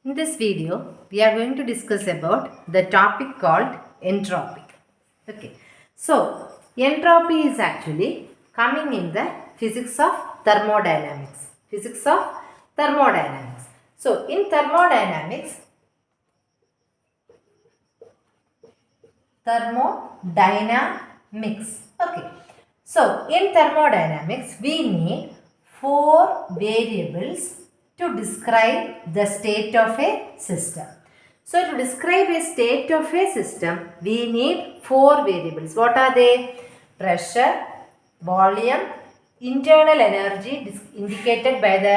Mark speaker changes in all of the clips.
Speaker 1: In this video, we are going to discuss about the topic called entropy. Okay, so entropy is actually coming in the physics of thermodynamics. Physics of thermodynamics. So in thermodynamics, Okay, so in thermodynamics, we need four variables to describe the state of a system. So to describe a state of a system, we need four variables. What are they? Pressure, volume, internal energy indicated by the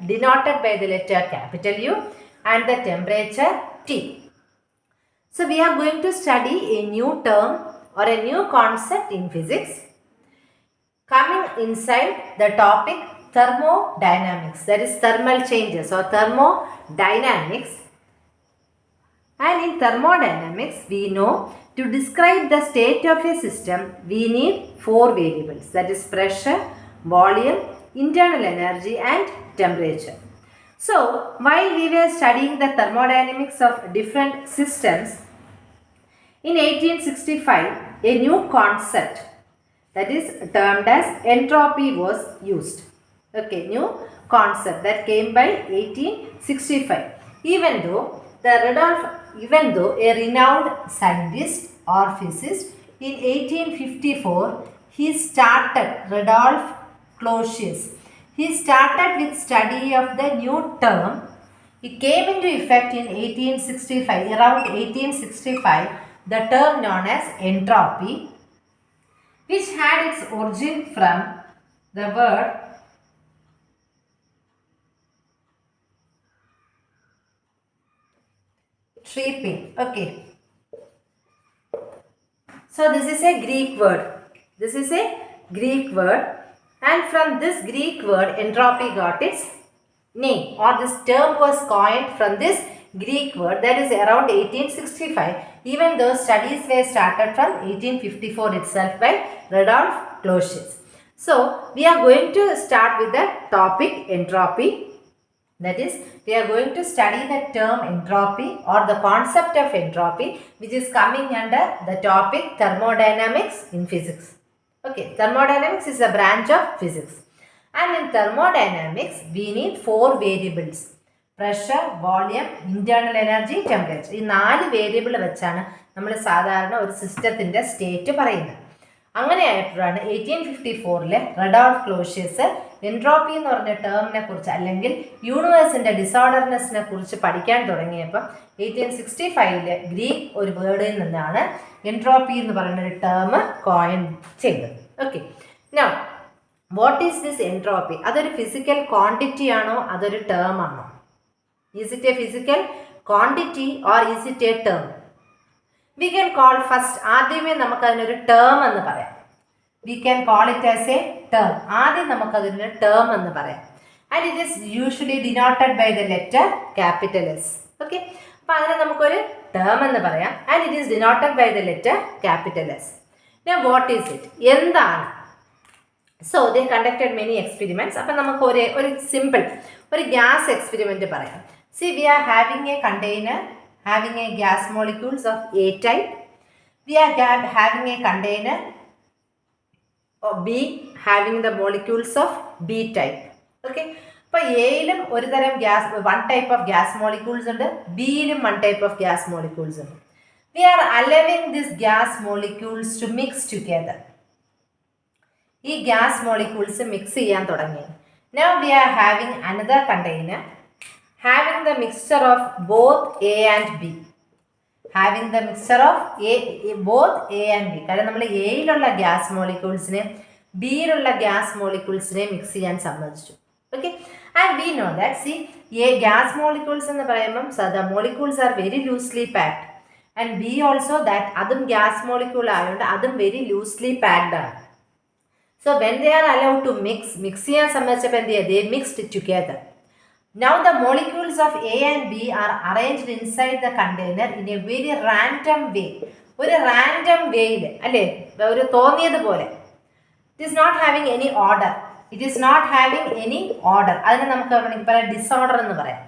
Speaker 1: denoted by the letter capital U, and the temperature T. So we are going to study a new term or a new concept in physics coming inside the topic thermodynamics, that is thermal changes or thermodynamics. And in thermodynamics, we know to describe the state of a system, we need four variables, that is pressure, volume, internal energy and temperature. So, while we were studying the thermodynamics of different systems, in 1865, a new concept that is termed as entropy was used. Okay, new concept that came by 1865. Even though a renowned scientist or physicist in 1854, Rudolf Clausius, he started with study of the new term. It came into effect in 1865, around 1865, the term known as entropy, which had its origin from the word tripping. Okay. So this is a Greek word. And from this Greek word, entropy got its name, or this term was coined from this Greek word, that is around 1865, even though studies were started from 1854 itself by Rudolf Clausius. So we are going to start with the topic entropy. That is, we are going to study the term entropy or the concept of entropy, which is coming under the topic thermodynamics in physics. Okay, thermodynamics is a branch of physics. And in thermodynamics, we need four variables. Pressure, volume, internal energy, temperature. ഈ നാല് variable വെച്ചാണ് നമ്മൾ സാധാരണ ഒരു സിസ്റ്റത്തിൻ്റെ state പറയുന്നത്. അങ്ങനെയായിട്ടാണ് 1854 റഡോൾഫ് Clausius entropy എന്ന് പറഞ്ഞ ടേമിനെ കുറിച്ച് അല്ലെങ്കിൽ യൂണിവേഴ്സിൻ്റെ ഡിസോർഡർനെസ്സിനെ കുറിച്ച് പഠിക്കാൻ തുടങ്ങിയപ്പോൾ 1865 ഗ്രീക്ക് ഒരു വേർഡിൽ നിന്നാണ് എൻട്രോപ്പി എന്ന് പറയുന്ന ഒരു ടേം കോയിൻ ചെയ്തത്. Okay, now what is this entropy? അതൊരു ഫിസിക്കൽ ക്വാണ്ടിറ്റി ആണോ അതൊരു ടേം ആണോ? Is it A physical quantity or is it A term? We can call first, ആദ്യമേ നമുക്കതിനൊരു ടേം എന്ന് പറയാം. We can call it as a term. ആദ്യം നമുക്കതിനൊരു term എന്ന് പറയാം. And it is usually denoted by the letter capital S. Okay, അപ്പോൾ അതിനെ നമുക്കൊരു term എന്ന് പറയാം. And it is denoted by the letter capital S. Now what is it? എന്താണ്? So they conducted many experiments. അപ്പോൾ നമുക്ക് ഒരു സിമ്പിൾ ഒരു ഗ്യാസ് എക്സ്പെരിമെൻറ്റ് പറയാം. See, we are having a container having a gas molecules of A type. We are having a container of B having the molecules of B type. Okay. അപ്പോൾ എയിലും ഒരു തരം one type of gas molecules ഉണ്ട്, ബിയിലും one type of gas molecules ഉണ്ട്. We are allowing these gas molecules to mix together. ഈ gas molecules mix ചെയ്യാൻ തുടങ്ങി. Now we are having another container having the mixture of both A and B. Having the mixture of both A and B. കാരണം നമ്മൾ എയിലുള്ള gas മോളിക്യൂൾസിനെ ബിയിലുള്ള gas മോളിക്യൂൾസിനെ mix ചെയ്യാൻ സമ്മതിച്ചു. Okay, and we know that see gas molecules എന്ന് പറയുമ്പം the molecules are very loosely packed and B also that അതും ഗ്യാസ് മോളിക്യൂൾ ആയതുകൊണ്ട് അതും വെരി ലൂസ്ലി പാക്ഡ് ആണ്. So when they are allowed to mix ചെയ്യാൻ സമ്മതിച്ചപ്പോൾ എന്ത് ചെയ്യുക? They mixed together. Now the molecules of A and B are arranged inside the container in a very random way. ഒരു random വേയിൽ അല്ലേ, ഒരു തോന്നിയതുപോലെ. It is not having any order. It is not having any order. അതിനെ നമുക്ക് പറയാം disorder എന്ന് പറയാം.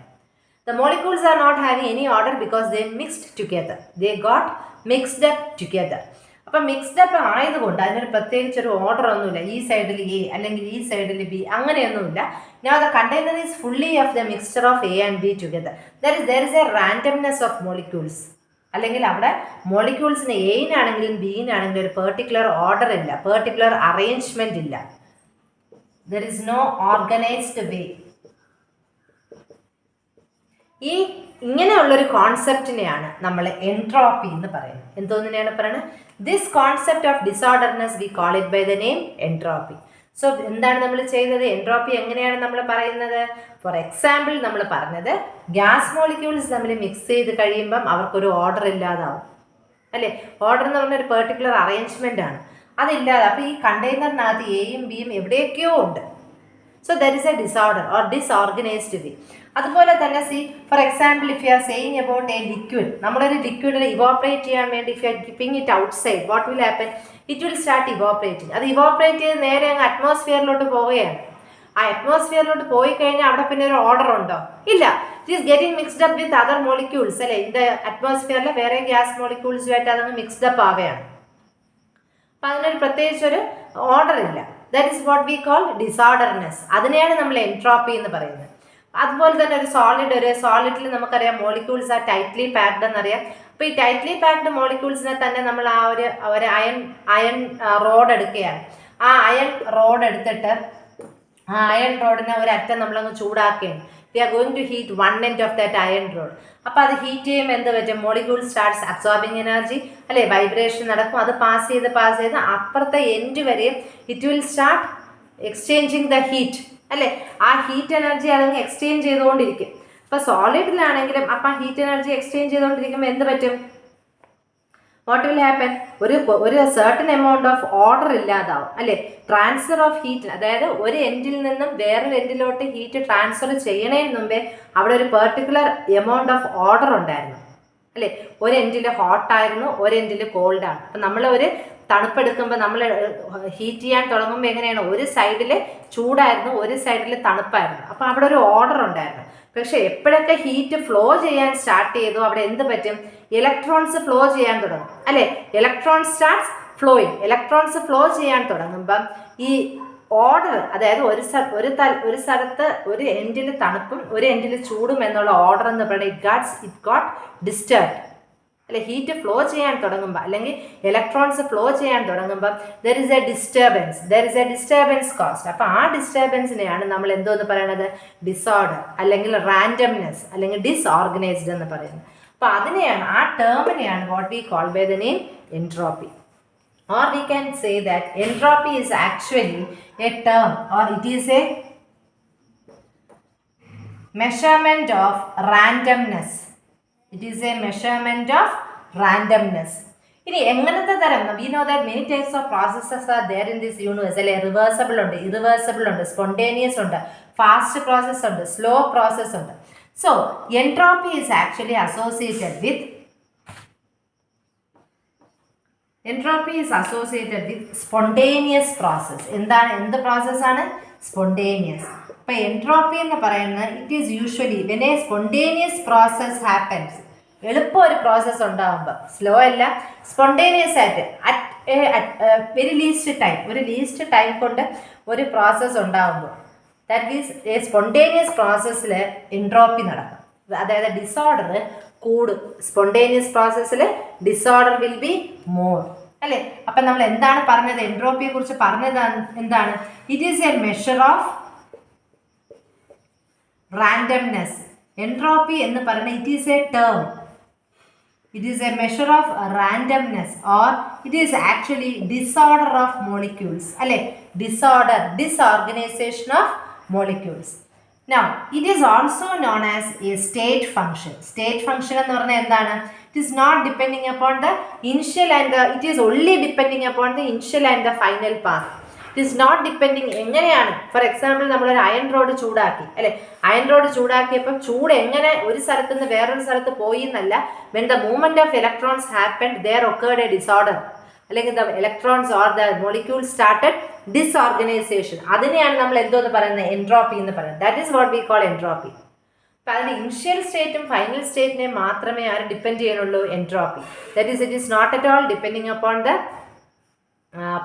Speaker 1: The molecules are not having any order because they mixed together. They got mixed up together. അപ്പം മിക്സ്ഡ് അപ്പ് ആയതുകൊണ്ട് അതിനൊരു പ്രത്യേകിച്ചൊരു order ഒന്നുമില്ല, ഈ സൈഡിൽ എ അല്ലെങ്കിൽ ഈ സൈഡിൽ ബി, അങ്ങനെയൊന്നുമില്ല. Now the container is fully of the mixture of A and B together. There is a randomness of molecules. അല്ലെങ്കിൽ അവിടെ മോളിക്യൂൾസിന് എയിനാണെങ്കിലും ബിയിനാണെങ്കിലും ഒരു പെർട്ടിക്കുലർ ഓർഡർ ഇല്ല, പെർട്ടിക്കുലർ അറേഞ്ച്മെന്റ് ഇല്ല. There is no organized way. ഈ ഇങ്ങനെയുള്ളൊരു കോൺസെപ്റ്റിനെയാണ് നമ്മൾ എൻട്രോപ്പി എന്ന് പറയുന്നത്. എന്തോന്നിനെയാണ് പറയുന്നത്? This concept of disorderness we call it by the name entropy. So എന്താണ് നമ്മൾ ചെയ്തത്? എൻട്രോപ്പി എങ്ങനെയാണ് നമ്മൾ പറയുന്നത്? ഫോർ എക്സാമ്പിൾ നമ്മൾ പറഞ്ഞത് ഗ്യാസ് മോളിക്യൂൾസ് തമ്മിൽ മിക്സ് ചെയ്ത് കഴിയുമ്പം അവർക്കൊരു ഓർഡർ ഇല്ലാതാവും, അല്ലേ? ഓർഡർ എന്ന് പറഞ്ഞൊരു പെർട്ടിക്കുലർ അറേഞ്ച്മെൻ്റ് ആണ്, അതില്ലാതെ. അപ്പോൾ ഈ കണ്ടെയ്നറിനകത്ത് എയും ബിയും എവിടെയൊക്കെയോ ഉണ്ട്. So there is a disorder or disorganised way. അതുപോലെ തന്നെ C for example if you are saying about a liquid, നമ്മളൊരു ലിക്വിഡിൽ ഇവോപ്പറേറ്റ് ചെയ്യാൻ വേണ്ടി if you are keeping it outside, what will happen? It will start evaporating. അത് evaporate ചെയ്ത് നേരെ അങ്ങ് അറ്റ്മോസ്ഫിയറിലോട്ട് പോവുകയാണ്. ആ അറ്റ്മോസ്ഫിയറിലോട്ട് പോയി കഴിഞ്ഞാൽ അവിടെ പിന്നെ ഒരു ഓർഡർ ഉണ്ടോ? ഇല്ല. It is getting mixed up with other molecules, അല്ലേ? ഇൻ ദ അറ്റ്മോസ്ഫിയറിലെ വേറെ ഗ്യാസ് മോളിക്യൂൾസുമായിട്ട് അതങ്ങ് മിക്സ്ഡ് അപ്പ് ആവുകയാണ്. അപ്പം അതിനൊരു പ്രത്യേകിച്ചൊരു ഓർഡർ ഇല്ല. That is what we call disorderness. അതിനെയാണ് നമ്മൾ എൻട്രോപ്പി എന്ന് പറയുന്നത്. അതുപോലെ തന്നെ ഒരു സോളിഡിൽ നമുക്കറിയാം മോളിക്യൂൾസ് ആ ടൈറ്റ്ലി പാക്ഡ് എന്നറിയാം. അപ്പോൾ ഈ ടൈറ്റ്ലി പാക്ഡ് മോളിക്യൂൾസിനെ തന്നെ നമ്മൾ ആ ഒരു അയൺ റോഡ് എടുക്കുകയാണ്. ആ അയൺ റോഡ് എടുത്തിട്ട് ആ അയൺ റോഡിനെ ഒരറ്റം നമ്മളങ്ങ് ചൂടാക്കുകയാണ്. We are going to heat one end of that iron rod. അപ്പോൾ അത് ഹീറ്റ് ചെയ്യുമ്പോൾ എന്ത് പറ്റും? മോളിക്യൂൾ സ്റ്റാർട്ട്സ് അബ്സോർബിങ് എനർജി, അല്ലേ? വൈബ്രേഷൻ നടക്കും. അത് പാസ് ചെയ്ത് അപ്പുറത്തെ എൻഡ് വരെ it will start exchanging the heat, അല്ലേ? ആ ഹീറ്റ് എനർജി അതങ്ങ് എക്സ്ചേഞ്ച് ചെയ്തുകൊണ്ടിരിക്കും. ഇപ്പോൾ സോളിഡിലാണെങ്കിലും അപ്പം ഹീറ്റ് എനർജി എക്സ്ചേഞ്ച് ചെയ്തുകൊണ്ടിരിക്കുമ്പോൾ എന്ത് പറ്റും? What will happen? ഒരു സർട്ടൻ എമൗണ്ട് ഓഫ് ഓർഡർ ഇല്ലാതാവും, അല്ലേ? ട്രാൻസ്ഫർ ഓഫ് ഹീറ്റ്, അതായത് ഒരു എൻഡിൽ നിന്നും വേറൊരു എൻഡിലോട്ട് ഹീറ്റ് ട്രാൻസ്ഫർ ചെയ്യണതിന് മുമ്പേ അവിടെ ഒരു പെർട്ടിക്കുലർ എമൗണ്ട് ഓഫ് ഓർഡർ ഉണ്ടായിരുന്നു, അല്ലേ? ഒരു എൻഡിൽ ഹോട്ടായിരുന്നു, ഒരു എൻഡിൽ കോൾഡാണ്. അപ്പം നമ്മൾ ഒരു തണുപ്പെടുക്കുമ്പോൾ നമ്മൾ ഹീറ്റ് ചെയ്യാൻ തുടങ്ങുമ്പോൾ എങ്ങനെയാണ്? ഒരു സൈഡിൽ ചൂടായിരുന്നു, ഒരു സൈഡിൽ തണുപ്പായിരുന്നു. അപ്പോൾ അവിടെ ഒരു ഓർഡർ ഉണ്ടായിരുന്നു. പക്ഷേ എപ്പോഴൊക്കെ ഹീറ്റ് ഫ്ലോ ചെയ്യാൻ സ്റ്റാർട്ട് ചെയ്തു അവിടെ എന്ത് പറ്റും? ഇലക്ട്രോൺസ് ഫ്ലോ ചെയ്യാൻ തുടങ്ങും, അല്ലേ? Electrons starts flowing. Electrons flow ചെയ്യാൻ തുടങ്ങുമ്പം ഈ ഓർഡർ, അതായത് ഒരു സ്ഥലത്ത് ഒരു എൻഡിൽ തണുപ്പും ഒരു എൻഡിൽ ചൂടും എന്നുള്ള ഓർഡർ എന്ന് പറയുന്നത് ഇറ്റ് ഗോട്ട് ഡിസ്റ്റർബ്ഡ്, അല്ലെ? ഹീറ്റ് ഫ്ലോ ചെയ്യാൻ തുടങ്ങുമ്പോൾ അല്ലെങ്കിൽ ഇലക്ട്രോൺസ് ഫ്ലോ ചെയ്യാൻ തുടങ്ങുമ്പോൾ there is A disturbance cost. അപ്പോൾ ആ ഡിസ്റ്റർബൻസിനെയാണ് നമ്മൾ എന്തോന്ന് പറയുന്നത്? ഡിസോർഡർ അല്ലെങ്കിൽ റാൻഡംനെസ് അല്ലെങ്കിൽ ഡിസ്ഓർഗനൈസ്ഡ് എന്ന് പറയുന്നത്. അപ്പോൾ അതിനെയാണ്, ആ ടേമിനെയാണ് what we call by the name entropy. Or we can say that entropy is actually a term, or it is a measurement of randomness. It is a measurement of randomness. ഇനി എങ്ങനത്തെ തരം? we know that many types of processes are there in this universe, അല്ലെ? Reversible ഉണ്ട്, irreversible ഉണ്ട്, spontaneous ഉണ്ട്, fast process ഉണ്ട്, slow process ഉണ്ട്. So entropy is actually associated with spontaneous process. എന്ത് പ്രോസസ്സാണ്? സ്പോണ്ടേനിയസ്. അപ്പോൾ എൻട്രോപ്പി എന്ന് പറയുന്നത് it is usually when A spontaneous process happens. എളുപ്പം ഒരു പ്രോസസ്സ് ഉണ്ടാകുമ്പോൾ, സ്ലോ അല്ല, സ്പോണ്ടേനിയസ് ആയിട്ട് വെരി ലീസ്റ്റ് ടൈം കൊണ്ട് ഒരു പ്രോസസ്സ് ഉണ്ടാകുമ്പോൾ, ദാറ്റ് മീൻസ് എ സ്പോണ്ടേനിയസ് പ്രോസസ്സിൽ എൻട്രോപ്പി നടക്കും. അതായത് ഡിസോർഡർ കൂടും. സ്പോണ്ടേനിയസ് പ്രോസസ്സിൽ ഡിസോർഡർ വിൽ ബി മോർ, അല്ലേ? അപ്പം നമ്മൾ എന്താണ് പറഞ്ഞത്? എൻട്രോപ്പിയെ കുറിച്ച് പറഞ്ഞത് എന്താണ്? It is a measure of randomness. Entropy എന്ന് പറയുന്നത് it is a term. It is a measure of randomness or it is actually disorder of molecules, അല്ലേ? Disorganisation of molecules. Now, it is also known as a state function. State function എന്ന് പറഞ്ഞാൽ എന്താണ്? It is not depending upon the initial and it is only depending upon the initial and the final path. It is not depending. എങ്ങനെയാണ്? For example നമ്മളൊരു iron road ചൂടാക്കി, അല്ലെ? Iron road ചൂടാക്കിയപ്പോൾ ചൂട് എങ്ങനെ ഒരു സ്ഥലത്ത് നിന്ന് വേറൊരു സ്ഥലത്ത് പോയി എന്നല്ല. when the movement of electrons happened, there occurred a disorder. അല്ലെങ്കിൽ the electrons or the molecules started disorganization. അതിനെയാണ് നമ്മൾ എന്തോന്ന് പറയുന്നത്? എൻട്രോപ്പി എന്ന് പറയുന്നത്. That is what we call entropy. അപ്പം അതിൽ ഇനിഷ്യൽ സ്റ്റേറ്റും ഫൈനൽ സ്റ്റേറ്റിനെ മാത്രമേ ആര് ഡിപ്പെൻഡ് ചെയ്യാനുള്ളൂ? Entropy. That is it is not at all depending upon the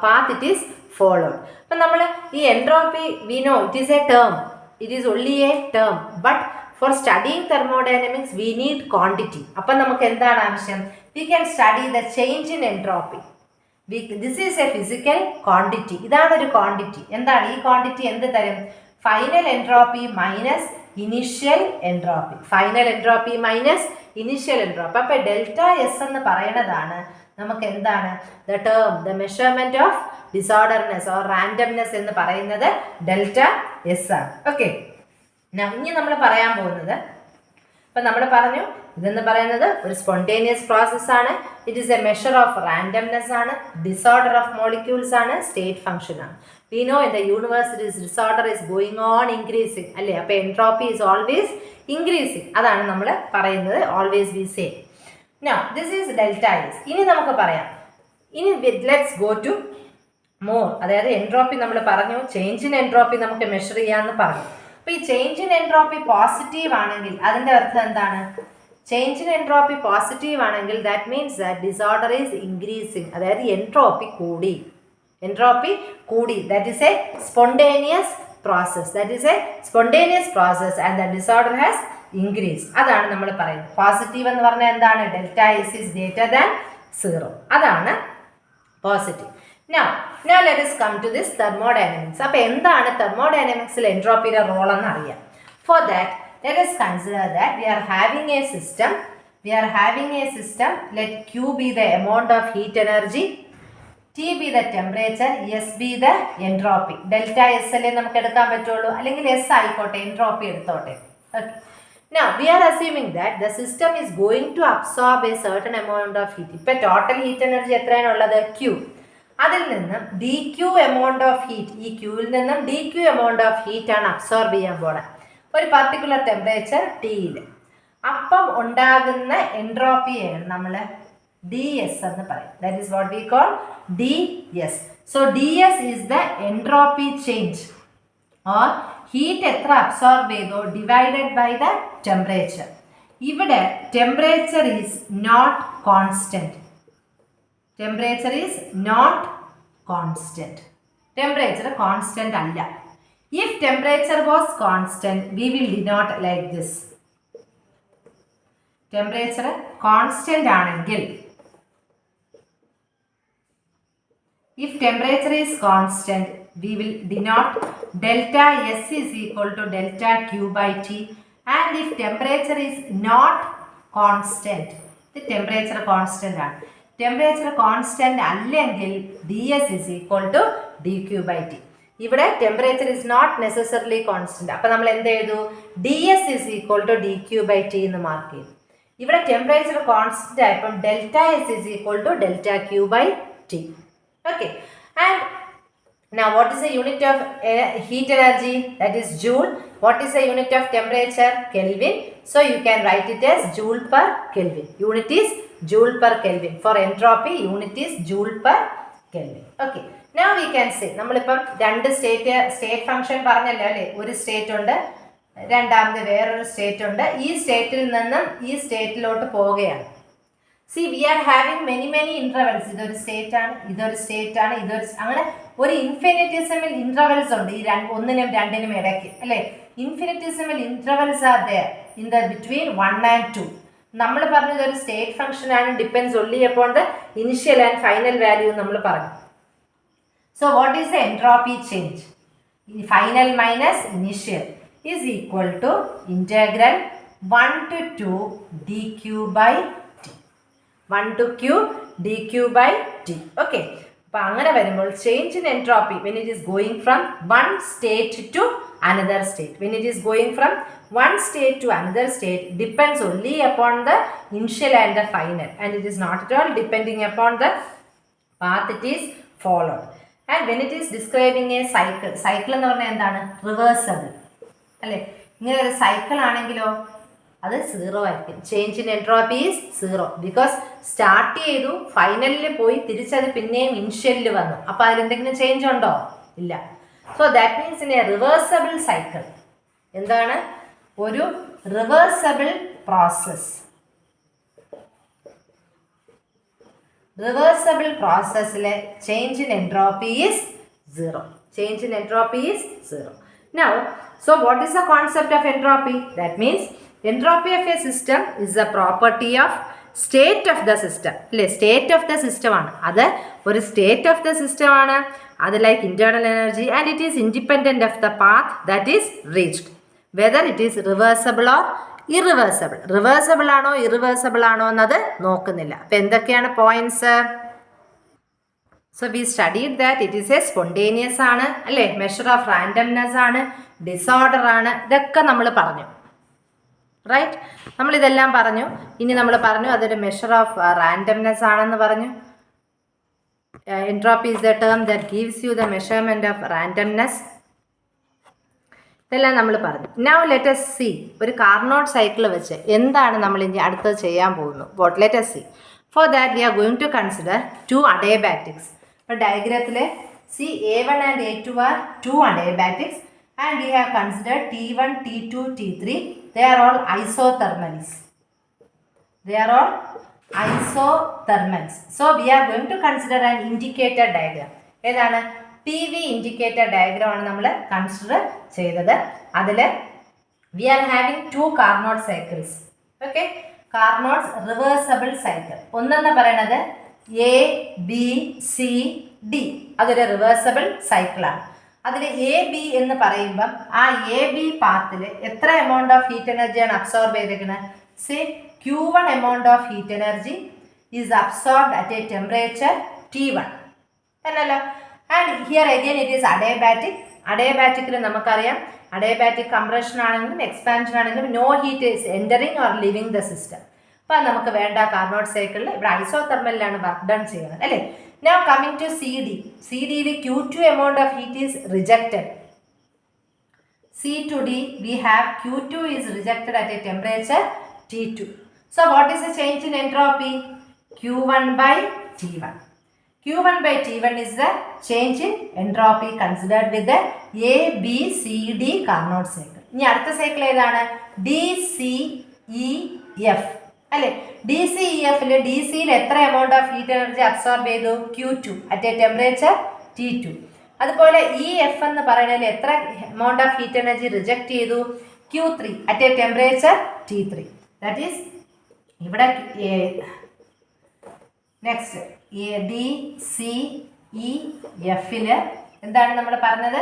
Speaker 1: path it is followed. അപ്പം നമ്മൾ ഈ entropy we know it is a term, it is only a term, but for studying thermodynamics we need quantity. അപ്പം നമുക്ക് എന്താണ് ആവശ്യം? We can study the change in entropy. This is a physical quantity. ഇതാണ് ഒരു quantity. എന്താണ് ഈ quantity? എന്ത് തരും? Final entropy minus initial entropy. Final entropy minus initial entropy. അപ്പോൾ ഡെൽറ്റ എസ് എന്ന് പറയുന്നതാണ് നമുക്ക് എന്താണ്? The term, the measurement of disorderness or randomness എന്ന് പറയുന്നത് ഡെൽറ്റ എസ് ആണ്. ഓക്കെ, ഇനി നമ്മൾ പറയാൻ പോകുന്നത്, ഇപ്പം നമ്മൾ പറഞ്ഞു ഇതെന്ന് പറയുന്നത് ഒരു സ്പോണ്ടേനിയസ് പ്രോസസ് ആണ്. It is a measure of randomness ആണ്, ഡിസോർഡർ ഓഫ് മോളിക്യൂൾസ് ആണ്, സ്റ്റേറ്റ് ഫംഗ്ഷൻ ആണ്. We know in the universe disorder is going on increasing അല്ലേ? അപ്പോൾ എൻട്രോപ്പി ഈസ് ഓൾവേസ് ഇൻക്രീസിങ്. അതാണ് നമ്മൾ പറയുന്നത്, always we say. Now this is delta S. ഇനി നമുക്ക് പറയാം, ഇനി ലെറ്റ്സ് ഗോ ടു മോർ. അതായത് എൻട്രോപ്പി നമ്മൾ പറഞ്ഞു, ചേഞ്ച് ഇൻ എൻട്രോപ്പി നമുക്ക് മെഷർ ചെയ്യാമെന്ന് പറഞ്ഞു. അപ്പോൾ ഈ ചേഞ്ച് ഇൻ എൻട്രോപ്പി പോസിറ്റീവ് ആണെങ്കിൽ അതിൻ്റെ അർത്ഥം എന്താണ്? ചേഞ്ച് ഇൻ എൻട്രോപ്പി പോസിറ്റീവ് ആണെങ്കിൽ that means that disorder is increasing. അതായത് എൻട്രോപ്പി കൂടി, എൻട്രോപ്പി കൂടി. That is A spontaneous process. That is A spontaneous process and the disorder has increase. അതാണ് നമ്മൾ പറയുന്നത്. പോസിറ്റീവ് എന്ന് പറഞ്ഞാൽ എന്താണ്? Delta S is greater than 0. അതാണ് positive. Now let us come to this thermodynamics. അപ്പോൾ എന്താണ് തെർമോഡൈനാമിക്സിൽ എൻട്രോപ്പിയുടെ റോൾ എന്ന് അറിയാം. For that, let us consider that we are having a system. Let Q be the amount of heat energy, T be the temperature, S be the entropy. Delta S അല്ലേ നമുക്ക് എടുക്കാൻ പറ്റുള്ളൂ, അല്ലെങ്കിൽ S ആയിക്കോട്ടെ, entropy എടുത്തോട്ടെ. Okay. Now we are assuming that the system is going to absorb a certain amount of heat. ഇപ്പോൾ total heat energy എത്രയാണുള്ളത്? Q. അതിൽ നിന്നും D Q amount of heat, ഈ ക്യൂവിൽ നിന്നും D Q amount of heat ആണ് absorb ചെയ്യാൻ പോണത് ഒരു പർട്ടിക്കുലർ ടെമ്പറേച്ചർ ടിയിൽ. അപ്പം ഉണ്ടാകുന്ന എൻട്രോപ്പിയാണ് നമ്മൾ ഡി എസ് എന്ന് പറയും. That is what we call D S. So D S is the entropy change or heat എത്ര അബ്സോർബ് ചെയ്തോ ഡിവൈഡഡ് ബൈ ദ ടെമ്പറേച്ചർ. ഇവിടെ temperature is not constant. Temperature is not constant. Temperature constant അല്ല. If temperature was constant, we will denote like this. Temperature constant ആണെങ്കിൽ, if temperature is constant, we will denote delta S is equal to delta Q by T. And if temperature is not constant, the temperature constant ആണ്. Temperature constant അല്ലെങ്കിൽ D S is equal to D Q by T. ഇവിടെ temperature is not necessarily constant. അപ്പം നമ്മൾ എന്ത് ചെയ്തു? D S is equal to D Q by T എന്ന് mark ചെയ്തു. ഇവിടെ ടെമ്പറേച്ചർ കോൺസ്റ്റന്റ് ആയപ്പം delta S is equal to delta Q by T. Okay, and now what is the unit of heat energy? That is joule. What is the unit of temperature? Kelvin. So you can write it as joule per Kelvin. Unit is joule per Kelvin. For entropy, unit is joule per Kelvin. Okay. Now we can say, നമ്മളിപ്പം രണ്ട് state function പറഞ്ഞല്ലോ അല്ലേ? ഒരു state ഉണ്ട്, രണ്ടാമത് വേറൊരു state ഉണ്ട്. ഈ സ്റ്റേറ്റിൽ നിന്നും ഈ സ്റ്റേറ്റിലോട്ട് പോവുകയാണ്. See, we are having many intervals. ഇതൊരു സ്റ്റേറ്റ് ആണ്, ഇതൊരു സ്റ്റേറ്റ് ആണ്, ഇതൊരു, അങ്ങനെ ഒരു ഇൻഫിനിറ്റിസിമൽ ഇന്റർവെൽസ് ഉണ്ട് ഈ ഒന്നിനും രണ്ടിനും ഇടയ്ക്ക് അല്ലേ? Infinitesimal intervals are there in the between 1 and 2. നമ്മൾ പറഞ്ഞു ഇതൊരു സ്റ്റേറ്റ് ഫംഗ്ഷൻ ആണ്, depends only upon the initial and final value നമ്മൾ പറഞ്ഞു. So what is the entropy change? Final minus initial is equal to integral 1 to 2 dq by 1 to q dq by t. Okay. അപ്പോൾ അങ്ങനെ വരുമ്പോൾ change in entropy when it is going from one state to another state, when it is going from one state to another state depends only upon the initial and the final, and it is not at all depending upon the path it is followed. And when it is describing a cycle എന്ന് പറഞ്ഞാൽ എന്താണ്? Reversible അല്ലേ? ഇങ്ങനെ ഒരു cycle ആണെങ്കിലോ അത് 0 ആയിരിക്കും. Change in entropy is 0 because start ചെയ്തു, ഫൈനലിൽ പോയി, തിരിച്ചത് പിന്നെയും ഇനിഷ്യലിൽ വന്നു. അപ്പോൾ അതിലെന്തെങ്കിലും ചേഞ്ച് ഉണ്ടോ? ഇല്ല. So that means in A reversible cycle എന്താണ്? ഒരു reversible process. Reversible process change in entropy is 0. Change in entropy is 0. Now, so what is the concept of entropy? That means entropy of a system is a property of state of the system. State of the system ആണ്. അത് ഒരു state of the system ആണ്. അത് like internal energy and it is independent of the path that is reached. Whether it is reversible or irreversible. Reversible ആണോ irreversible ആണോ എന്നത് നോക്കുന്നില്ല. അപ്പോൾ എന്തൊക്കെയാണ് points? So we studied that it is a spontaneous ആണ് അല്ലേ, measure of randomness ആണ്, disorder ആണ്, ഇതൊക്കെ നമ്മൾ പറഞ്ഞു. റൈറ്റ്, നമ്മളിതെല്ലാം പറഞ്ഞു. ഇനി നമ്മൾ പറഞ്ഞു അതൊരു മെഷർ ഓഫ് റാൻഡംനെസ് ആണെന്ന് പറഞ്ഞു. Entropy is the term that gives you the measurement of randomness. ഇതെല്ലാം നമ്മൾ പറഞ്ഞു. നൗ ലെറ്റ് us see ഒരു കാർനോട്ട് സൈക്കിൾ വെച്ച് എന്താണ് നമ്മൾ ഇനി അടുത്തത് ചെയ്യാൻ പോകുന്നു. What let us see. For that we are going to consider 2 adiabatics. ഇപ്പോൾ ഡയഗ്രത്തിൽ C A1 and A2 are 2 adiabatics and we have considered T1, T2, T3. They are all isothermals. They are all isothermals. So we are going to consider an indicator diagram. ഏതാണ്? PV indicator diagram ആണ് നമ്മൾ consider ചെയ്തത്. അതിൽ we are having 2 Carnot cycles. Okay, Carnot's reversible cycle. ഒന്നെന്ന് പറയുന്നത് A, B, C, D. അതൊരു reversible സൈക്കിളാണ്. അതിൽ എ ബി എന്ന് പറയുമ്പം ആ എ ബി പാത്തിൽ എത്ര എമൗണ്ട് ഓഫ് ഹീറ്റ് എനർജിയാണ് അബ്സോർബ് ചെയ്തേക്കുന്നത്? Say Q1 amount of heat energy is absorbed at a temperature T1 എന്നല്ലോ. And here again it is adiabatic. അഡയബാറ്റിക്കിൽ നമുക്കറിയാം അഡയബാറ്റിക് കംപ്രഷൻ ആണെങ്കിലും എക്സ്പാൻഷൻ ആണെങ്കിലും no heat is entering or leaving the system. അപ്പോൾ നമുക്ക് വേണ്ട കാർനോട്ട് സൈക്കിളിൽ ഇവിടെ ഐസോതെർമലിലാണ് വർക്ക് ഡൺ ചെയ്യുന്നത് അല്ലേ. Now coming to CD. CD യിൽ Q2 amount of heat is rejected. C to D we have Q2 is rejected at a temperature T2. So what is the change in entropy? Q1 by T1. Q1 by T1 is the change in entropy considered with the A, B, C, D Carnot cycle. ഇനി അടുത്ത cycle ഏതാണ്? D, C, E, F. അല്ലേ, D C E എഫിൽ D സിയിൽ എത്ര amount of heat energy absorb ചെയ്തു? Q2 at a temperature T2. അതുപോലെ E F എന്ന് പറയുന്നതിൽ എത്ര amount of heat energy reject ചെയ്തു? Q3 at a temperature T3. That is ഇവിടെ നെക്സ്റ്റ് ഡി സി ഇ എഫിൽ എന്താണ് നമ്മൾ പറഞ്ഞത്?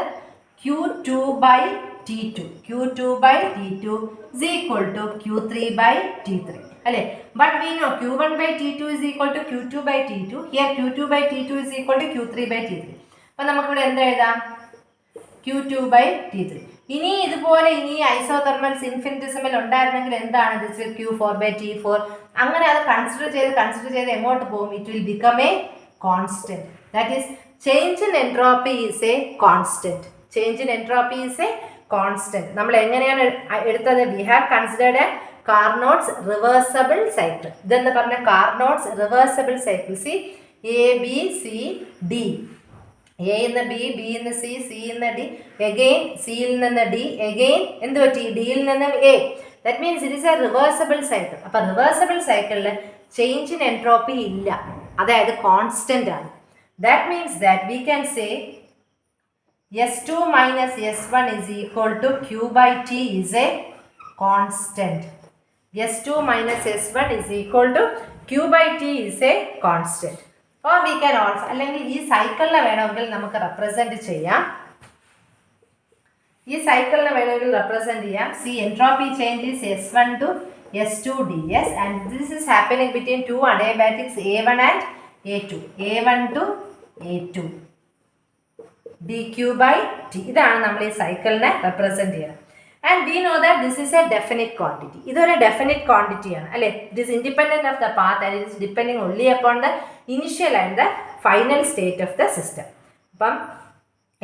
Speaker 1: Q2 by T2. Q2 by T2 is equal to Q3 by T3. അല്ലേ, but we know Q1 by T2 is equal to Q2 by T2. Here Q2 by T2 is equal to Q3 by T3. അപ്പോൾ നമുക്കിവിടെ എന്താ എഴുതാം? Q2 by T3. ഇനി ഇതുപോലെ ഇനി ഐസോതെർമൽസ് infinitesimal ഉണ്ടായിരുന്നെങ്കിൽ എന്താണ്? This will Q4 by T4. അങ്ങനെ അത് കൺസിഡർ ചെയ്ത് എങ്ങോട്ട് പോകും? It will become A constant. That is change in entropy is A constant. Change in entropy is A constant. നമ്മൾ എങ്ങനെയാണ് എടുത്തത്? We have considered A Carnot's reversible cycle. ഇതെന്ന് പറഞ്ഞ Carnot's reversible cycle. C A B C D, A നിന്ന് B, B നിന്ന് C, C നിന്ന് D, again സിയിൽ നിന്ന് ഡി, എഗെയിൻ എന്ത് പറ്റി? ഡിയിൽ നിന്ന് A. That means it is A reversible cycle. അപ്പം റിവേഴ്സബിൾ സൈക്കിളിൽ ചേഞ്ച് ഇൻ എൻട്രോപ്പി ഇല്ല, അതായത് കോൺസ്റ്റന്റ് ആണ്. That means that we can say S2 minus S1 is equal to Q by T is a constant. S2 minus S1 is equal to Q by T is a constant. Or we can also, അല്ലെങ്കിൽ ഈ സൈക്കിളിനെ വേണമെങ്കിൽ നമുക്ക് represent ചെയ്യാം. ഈ സൈക്കിളിനെ വേണമെങ്കിൽ represent ചെയ്യാം. C entropy change is S1 to S2 ds and this is happening between two adiabatics A1 and A2. A1 to A2. dq by t. ഇതാണ് നമ്മൾ ഈ സൈക്കിളിനെ റെപ്രസെൻറ്റ് ചെയ്യുന്നത്. And we know that this is A definite quantity. ഇതൊരു definite ക്വാണ്ടിറ്റിയാണ് അല്ലേ. It is independent of the path and it is depending only upon the initial and the final state of the system. അപ്പം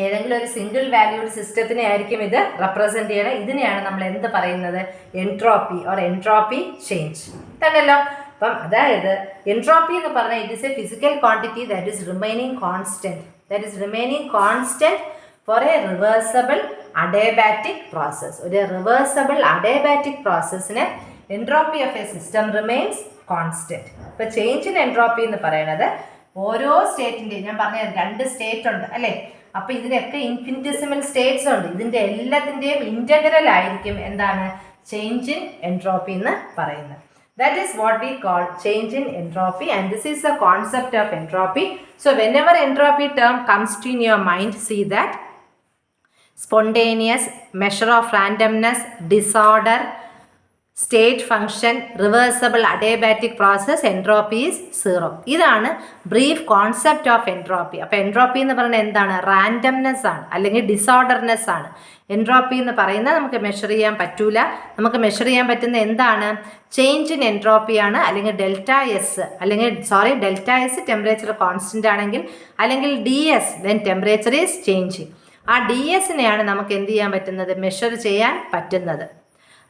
Speaker 1: ഏതെങ്കിലും ഒരു single valued സിസ്റ്റത്തിനെ ആയിരിക്കും ഇത് represent ചെയ്യണം. ഇതിനെയാണ് നമ്മൾ എന്ത് പറയുന്നത്? എൻട്രോപ്പി ഓർ എൻട്രോപ്പി ചേഞ്ച് തന്നെയല്ലോ. അപ്പം അതായത് എൻട്രോപ്പി എന്ന് പറഞ്ഞാൽ it is a physical quantity that is remaining constant. That is remaining constant for a reversible adiabatic process. ഒരു റിവേഴ്സബിൾ അഡിയാബാറ്റിക് പ്രോസസ്സിന് entropy of a system remains constant. ഇപ്പോൾ change in entropy എന്ന് പറയുന്നത് ഓരോ സ്റ്റേറ്റിൻ്റെയും, ഞാൻ പറഞ്ഞ 2 സ്റ്റേറ്റ് ഉണ്ട് അല്ലേ, അപ്പോൾ ഇതിനൊക്കെ ഇൻഫിനിറ്റസിമൽ സ്റ്റേറ്റ്സ് ഉണ്ട്. ഇതിൻ്റെ എല്ലാത്തിൻ്റെയും ഇൻ്റഗ്രൽ ആയിരിക്കും എന്താണ് ചേഞ്ച് ഇൻ എൻട്രോപ്പി എന്ന് പറയുന്നത്. That is what we call change in entropy, and this is the concept of entropy. So whenever entropy term comes to in your mind, see that spontaneous, measure of randomness, disorder, state function, reversible adiabatic process, entropy is 0. ഇതാണ് brief concept of entropy. അപ്പോൾ entropy എന്ന് പറയുന്നത് എന്താണ്? Randomness ആണ്, അല്ലെങ്കിൽ ഡിസോർഡർനെസ് ആണ്. Entropy എന്ന് പറയുന്നത് നമുക്ക് മെഷർ ചെയ്യാൻ പറ്റൂല. നമുക്ക് മെഷർ ചെയ്യാൻ പറ്റുന്ന എന്താണ്? ചേഞ്ച് ഇൻ എൻട്രോപ്പി ആണ്, അല്ലെങ്കിൽ ഡെൽറ്റ എസ്, അല്ലെങ്കിൽ ഡെൽറ്റ എസ് ടെമ്പറേച്ചർ കോൺസ്റ്റൻ്റ് ആണെങ്കിൽ, അല്ലെങ്കിൽ D S when temperature is changing. ആ ഡി എസിനെയാണ് നമുക്ക് എന്ത് ചെയ്യാൻ പറ്റുന്നത്? മെഷർ ചെയ്യാൻ പറ്റുന്നത്.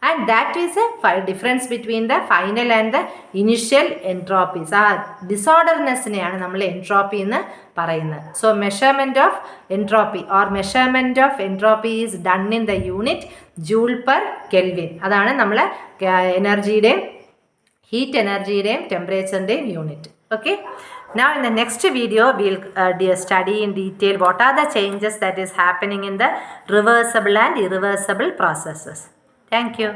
Speaker 1: And that is a difference between the final and the initial entropies. ആ ഡിസോർഡർനെസ്സിനെയാണ് നമ്മൾ എൻട്രോപ്പി എന്ന് പറയുന്നത്. So measurement of entropy or measurement of entropy is done in the unit joule per kelvin. അതാണ് നമ്മൾ എനർജിയുടെയും ഹീറ്റ് എനർജിയുടെയും ടെമ്പറേച്ചറിൻ്റെയും unit. Okay. Now in the next video we will study in detail what are the changes that is happening in the reversible and irreversible processes. Thank you.